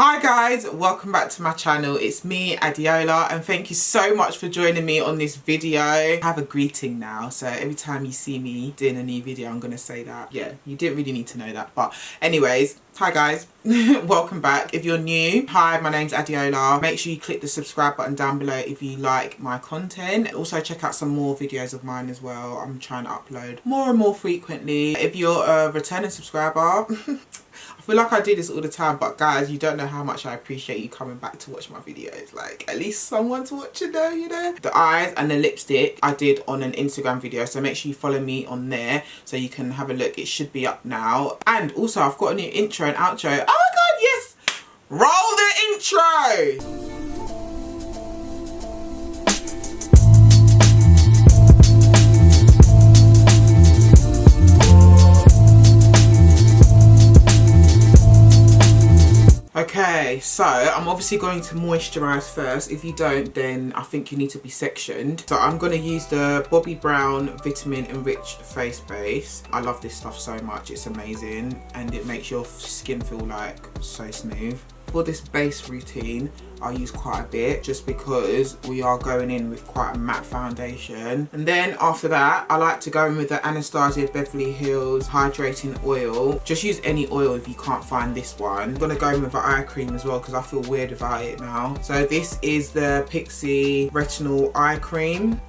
Hi guys, welcome back to my channel. It's me, Adiola, and thank you so much for joining me on this video. I have a greeting now, so every time you see me doing a new video, I'm gonna say that. Yeah, you didn't really need to know that, but anyways, hi guys. Welcome back. If you're new, hi, my name's Adiola. Make sure you click the subscribe button down below if you like my content. Also check out some more videos of mine as well. I'm trying to upload more and more frequently. If you're a returning subscriber, I feel like I do this all the time, but guys, you don't know how much I appreciate you coming back to watch my videos. Like, at least someone's watching though, you know. The eyes and the lipstick I did on an Instagram video, so make sure you follow me on there so you can have a look. It should be up now. And also, I've got a new intro and outro. Oh my god, yes! Roll the intro! Okay, so I'm obviously going to moisturise first. If you don't, then I think you need to be sectioned. So I'm going to use the Bobbi Brown Vitamin Enriched Face Base. I love this stuff so much, it's amazing, and it makes your skin feel like so smooth. For this base routine, I use quite a bit just because we are going in with quite a matte foundation. And then after that, I like to go in with the Anastasia Beverly Hills Hydrating Oil. Just use any oil if you can't find this one. I'm going to go in with an eye cream as well because I feel weird about it now. So this is the Pixi Retinol Eye Cream.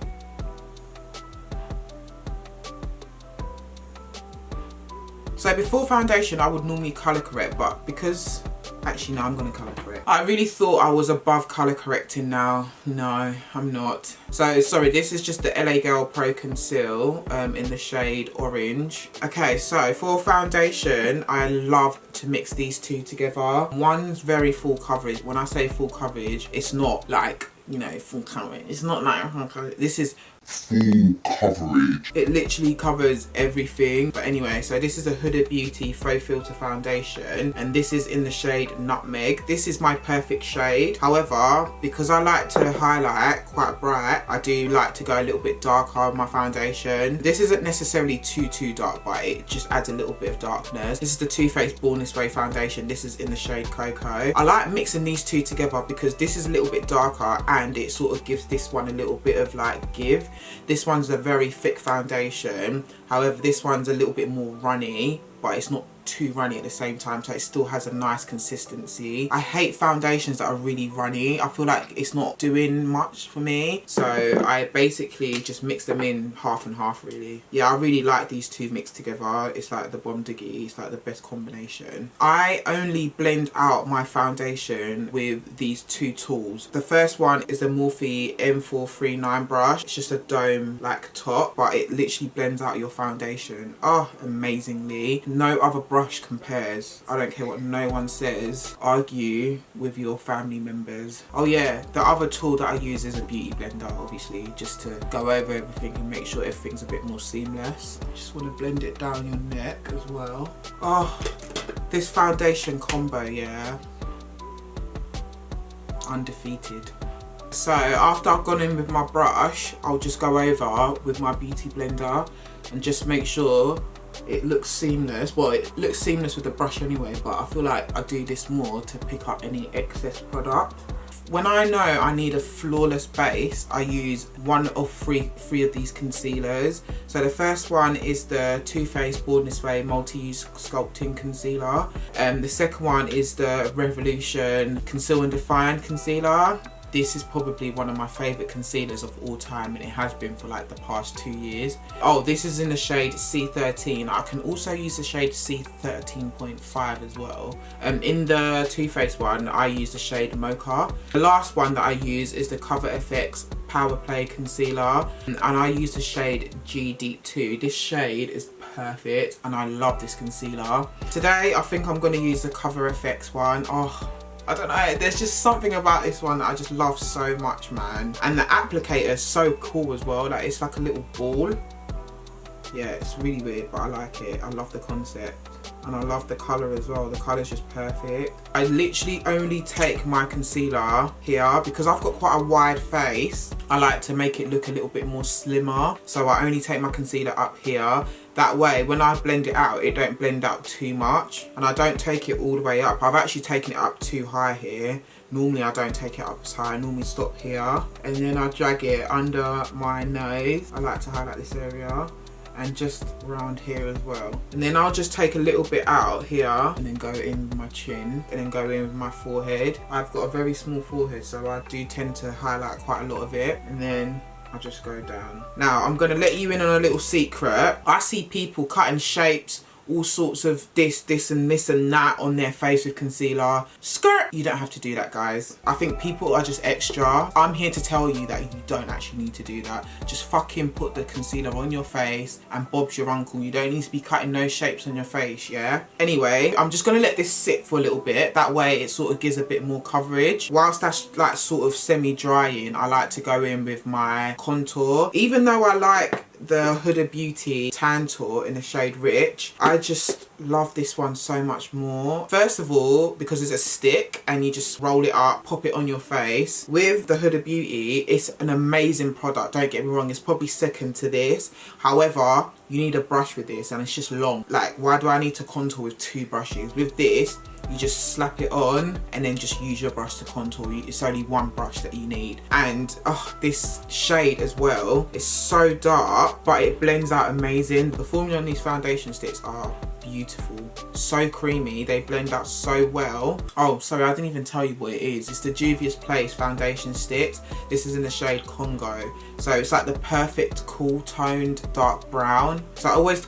So before foundation, I would normally colour correct, but because... Actually, no, I'm going to colour correct. I really thought I was above colour correcting now. No, I'm not. So, sorry, this is just the LA Girl Pro Conceal in the shade Orange. Okay, so for foundation, I love to mix these two together. One's very full coverage. When I say full coverage, it's not like, you know, full coverage. It's not like full coverage. This is full coverage. It literally covers everything. But anyway, so this is a Huda Beauty Faux Filter foundation, and this is in the shade Nutmeg. This is my perfect shade. However, because I like to highlight quite bright, I do like to go a little bit darker on my foundation. This isn't necessarily too dark, but it just adds a little bit of darkness. This is the Too Faced Born This Way foundation. This is in the shade Cocoa. I like mixing these two together because this is a little bit darker and it sort of gives this one a little bit of like give. This one's a very thick foundation, however this one's a little bit more runny, but it's not too runny at the same time, so it still has a nice consistency. I hate foundations that are really runny. I feel like it's not doing much for me, so I basically just mix them in half and half really. Yeah, I really like these two mixed together. It's like the bomb diggy, it's like the best combination. I only blend out my foundation with these two tools. The first one is the Morphe M439 brush. It's just a dome like top, but it literally blends out your foundation. Oh, amazingly. No other brush compares. I don't care what no one says. Argue with your family members. Oh yeah, the other tool that I use is a beauty blender, obviously, just to go over everything and make sure everything's a bit more seamless. Just want to blend it down your neck as well. Oh, this foundation combo, yeah, undefeated. So after I've gone in with my brush, I'll just go over with my beauty blender and just make sure it looks seamless. Well, it looks seamless with the brush anyway, but I feel like I do this more to pick up any excess product. When I know I need a flawless base, I use one of three of these concealers. So the first one is the Too Faced Born This Way Multi-Use Sculpting Concealer. The second one is the Revolution Conceal and Define Concealer. This is probably one of my favourite concealers of all time, and it has been for like the past 2 years. Oh, this is in the shade C13. I can also use the shade C13.5 as well. In the Too Faced one, I use the shade Mocha. The last one that I use is the Cover FX Power Play Concealer, and I use the shade G Deep 2. This shade is perfect, and I love this concealer. Today, I think I'm going to use the Cover FX one. Oh, I don't know, there's just something about this one that I just love so much, man. And the applicator is so cool as well, like it's like a little ball. Yeah, it's really weird, but I like it. I love the concept. And I love the colour as well. The colour's just perfect. I literally only take my concealer here because I've got quite a wide face. I like to make it look a little bit more slimmer. So I only take my concealer up here. That way, when I blend it out, it don't blend out too much. And I don't take it all the way up. I've actually taken it up too high here. Normally I don't take it up as high, I normally stop here. And then I drag it under my nose. I like to highlight this area. And just around here as well. And then I'll just take a little bit out here and then go in with my chin and then go in with my forehead. I've got a very small forehead, so I do tend to highlight quite a lot of it. And then I'll just go down. Now I'm gonna let you in on a little secret. I see people cutting shapes, all sorts of this and that on their face with concealer. Skirt! You don't have to do that, guys. I think people are just extra. I'm here to tell you that you don't actually need to do that. Just fucking put the concealer on your face and Bob's your uncle. You don't need to be cutting no shapes on your face, yeah? Anyway, I'm just gonna let this sit for a little bit. That way it sort of gives a bit more coverage. Whilst that's like sort of semi-drying, I like to go in with my contour. Even though I like the Huda Beauty Tantour in the shade Rich, I just love this one so much more. First of all, because it's a stick and you just roll it up, pop it on your face. With the Huda Beauty, it's an amazing product, don't get me wrong, it's probably second to this. However, you need a brush with this and it's just long. Like, why do I need to contour with 2 brushes? With this, you just slap it on and then just use your brush to contour. It's only 1 brush that you need. And oh, this shade as well is so dark, but it blends out amazing. The formula on these foundation sticks are beautiful, so creamy, they blend out so well. Oh, sorry, I didn't even tell you what it is. It's the Juvia's Place foundation sticks. This is in the shade Congo, so it's like the perfect cool toned dark brown. So I always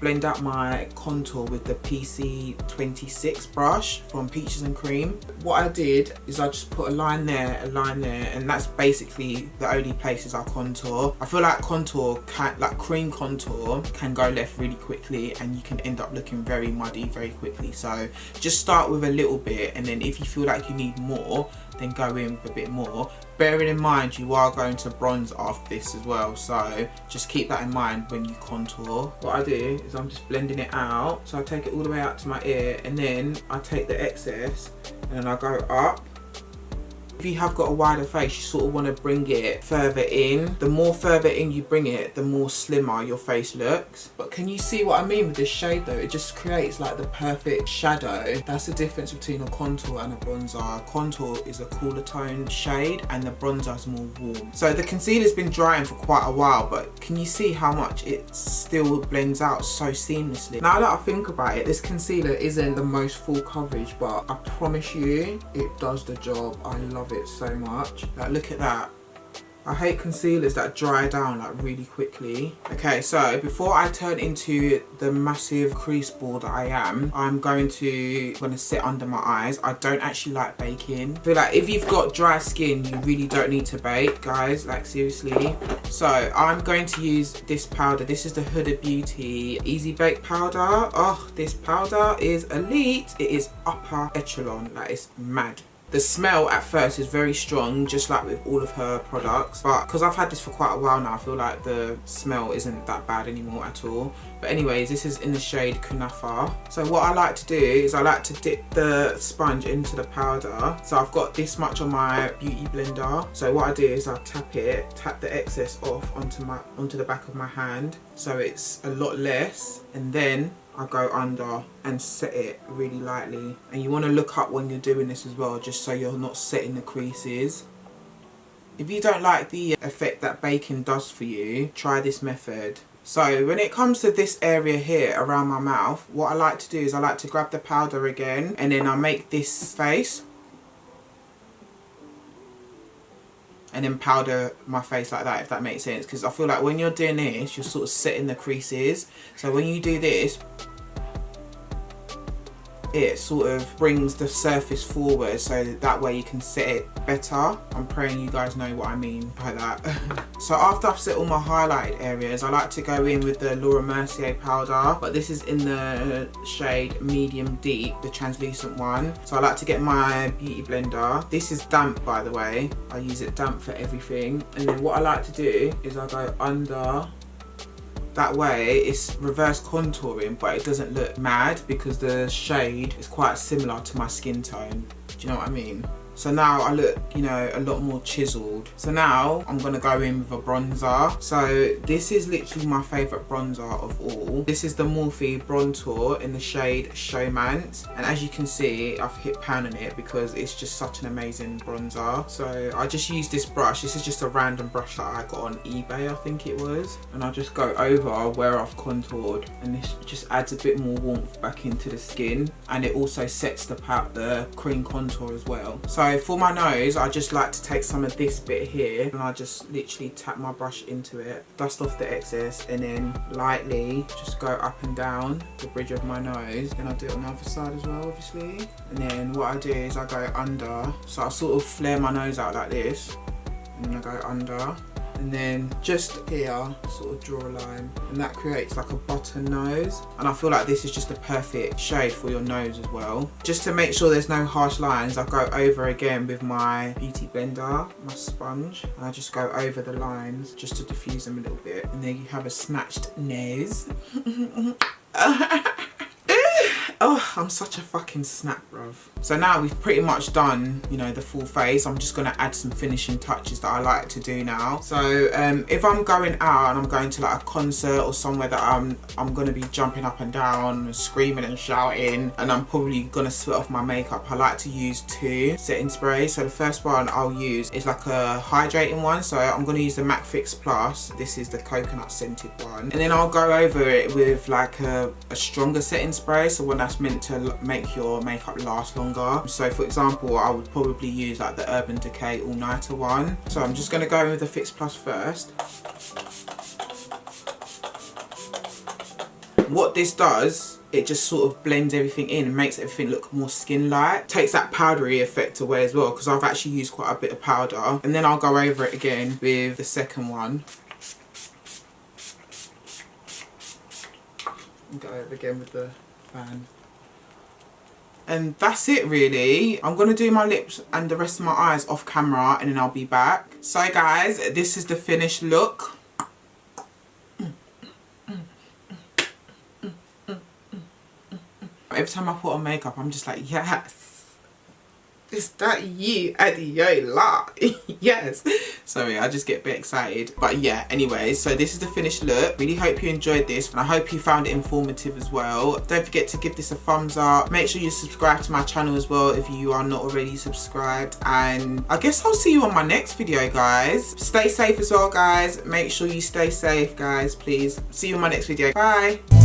blend out my contour with the Pixi 26 brush from Peaches and Cream. What I did is I just put a line there, and that's basically the only places I contour. I feel like contour can, like cream contour, can go left really quickly and you can end up looking very muddy very quickly. So just start with a little bit, and then if you feel like you need more, then go in with a bit more. Bearing in mind you are going to bronze after this as well, so just keep that in mind when you contour. What I do is I'm just blending it out. So I take it all the way out to my ear, and then I take the excess and then I go up. If you have got a wider face, you sort of want to bring it further in. The more further in you bring it, the more slimmer your face looks. But can you see what I mean with this shade though? It just creates like the perfect shadow. That's the difference between a contour and a bronzer. Contour is a cooler toned shade and the bronzer is more warm. So the concealer's been drying for quite a while, but can you see how much it still blends out so seamlessly? Now that I think about it, this concealer isn't the most full coverage, but I promise you, it does the job. I love it so much. Like, look at that. I hate concealers that dry down like really quickly. Okay, so before I turn into the massive crease ball that I am, I'm going to sit under my eyes. I don't actually like baking. I feel like if you've got dry skin, you really don't need to bake, guys, like seriously. So I'm going to use this powder. This is the Huda Beauty Easy Bake Powder. Oh, this powder is elite. It is upper echelon, like it's mad. The smell at first is very strong, just like with all of her products, but because I've had this for quite a while now, I feel like the smell isn't that bad anymore at all. But anyways, this is in the shade Kunafa. So what I like to do is I like to dip the sponge into the powder. So I've got this much on my beauty blender. So what I do is I tap the excess off onto the back of my hand, so it's a lot less, and then I go under and set it really lightly. And you want to look up when you're doing this as well, just so you're not setting the creases. If you don't like the effect that baking does for you, try this method. So when it comes to this area here around my mouth, what I like to do is I like to grab the powder again, and then I make this face, and then powder my face like that, if that makes sense. Because I feel like when you're doing this, you're sort of setting the creases. So when you do this, it sort of brings the surface forward, so that way you can set it better. I'm praying you guys know what I mean by that. So after I've set all my highlighted areas, I like to go in with the Mercier powder, but this is in the shade Medium Deep, the translucent one. So I like to get my beauty blender. This is damp, by the way. I use it damp for everything. And then what I like to do is I go under. That way it's reverse contouring, but it doesn't look mad because the shade is quite similar to my skin tone. Do you know what I mean? So now I look, you know, a lot more chiseled. So now I'm gonna go in with a bronzer. So this is literally my favorite bronzer of all. This is the Morphe Brontour in the shade Showmance. And as you can see, I've hit pan on it because it's just such an amazing bronzer. So I just use this brush. This is just a random brush that I got on eBay, I think it was. And I just go over where I've contoured. And this just adds a bit more warmth back into the skin. And it also sets the cream contour as well. So for my nose, I just like to take some of this bit here. And I just literally tap my brush into it. Dust off the excess. And then lightly just go up and down the bridge of my nose. Then I'll do it on the other side as well, obviously. And then what I do is I go under. So I sort of flare my nose out like this. And then I go under. And then just here, sort of draw a line. And that creates like a button nose. And I feel like this is just a perfect shade for your nose as well. Just to make sure there's no harsh lines, I go over again with my beauty blender, my sponge. And I just go over the lines just to diffuse them a little bit. And then you have a snatched nose. Oh, I'm such a fucking snap, bruv. So now we've pretty much done, you know, the full face. I'm just gonna add some finishing touches that I like to do now. So if I'm going out and I'm going to like a concert or somewhere that I'm gonna be jumping up and down and screaming and shouting, and I'm probably gonna sweat off my makeup, I like to use 2 setting sprays. So the first one I'll use is like a hydrating one. So I'm gonna use the MAC Fix Plus. This is the coconut scented one. And then I'll go over it with like a stronger setting spray. So one that's meant to make your makeup last longer. So for example, I would probably use like the Urban Decay All Nighter one. So I'm just going to go in with the Fix Plus first. What this does, it just sort of blends everything in and makes everything look more skin-like. Takes that powdery effect away as well, because I've actually used quite a bit of powder. And then I'll go over it again with the second one. And go over again with the fan. And that's it really. I'm gonna do my lips and the rest of my eyes off camera and then I'll be back. So guys, this is the finished look. Every time I put on makeup, I'm just like, yes. Is that you, Adiola? Yes. Sorry, I just get a bit excited. But yeah, anyway, so this is the finished look. Really hope you enjoyed this and I hope you found it informative as well. Don't forget to give this a thumbs up. Make sure you subscribe to my channel as well if you are not already subscribed. And I guess I'll see you on my next video, guys. Stay safe as well, guys. Make sure you stay safe, guys, please. See you on my next video. Bye.